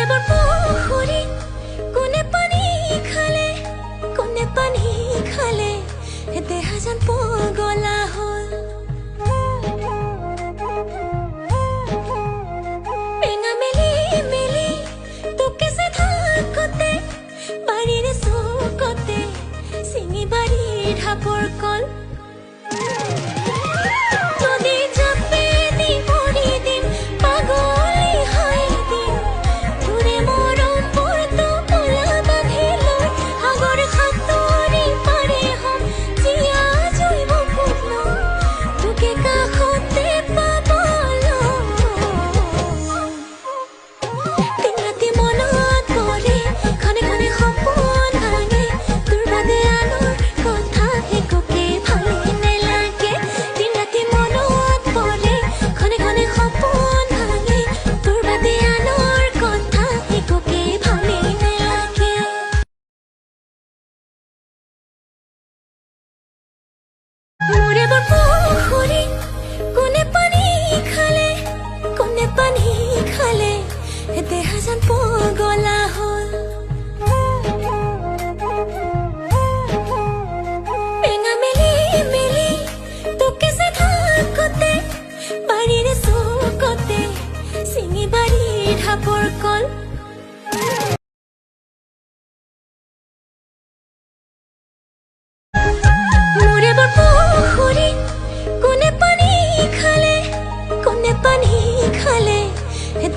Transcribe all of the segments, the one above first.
মোৰে বৰ পুখুৰী কোনে পানী খালে দেহা যেন পগলা হ'ল পেঙা মেলি তোকে যে থাকোতে বাৰীৰে চুকতে চিঙি বাৰীৰ ঢাপৰ কল মোৰে বৰ পুখুৰী কোনে পানী খালে দেহা যেন পগলা হ'ল পেঙা মেলি তোকে যে থাকোতে বাৰীৰে চুকতে চিঙি বাৰীৰ ঢাপৰ কল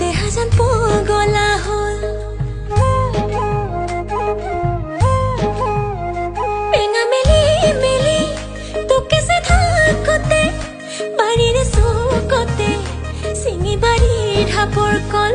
দেহা যেন পগলা হ'ল পেঙা মেলি তোকে যে থাকোতে বাৰীৰে চুকতে চিঙি বাৰীৰ ঢাপৰ কল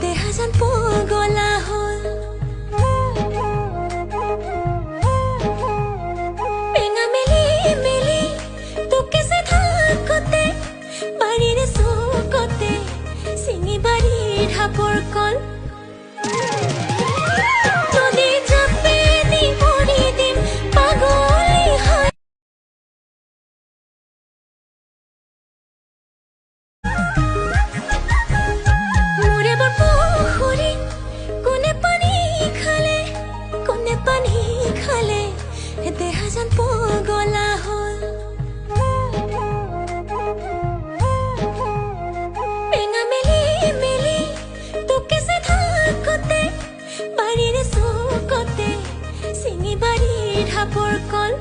দেহা যেন পগলা হ'ল পেঙা মেলি তোকে যে থাকোতে বাৰীৰে চুকতে চিঙি বাৰীৰ ঢাপৰ কল দেহা যেন পগলা হ'ল পেঙা মেলি তোকে যে থাকোতে বাৰীৰে চুকতে চিঙি বাৰীৰ ঢাপৰ কল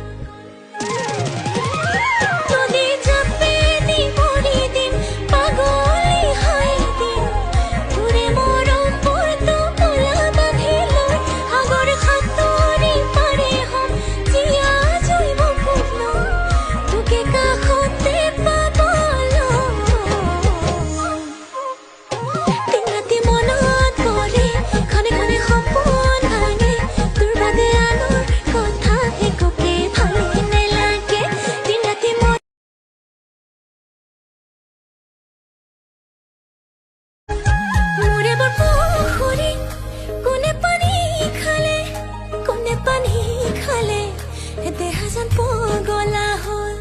দেহা যেন পগলা হ'ল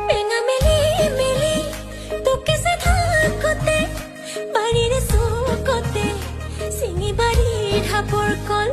পেঙা মেলি তোকে যে থাকোতে বাৰীৰে চুকতে চিঙি বাৰীৰ ঢাপৰ কল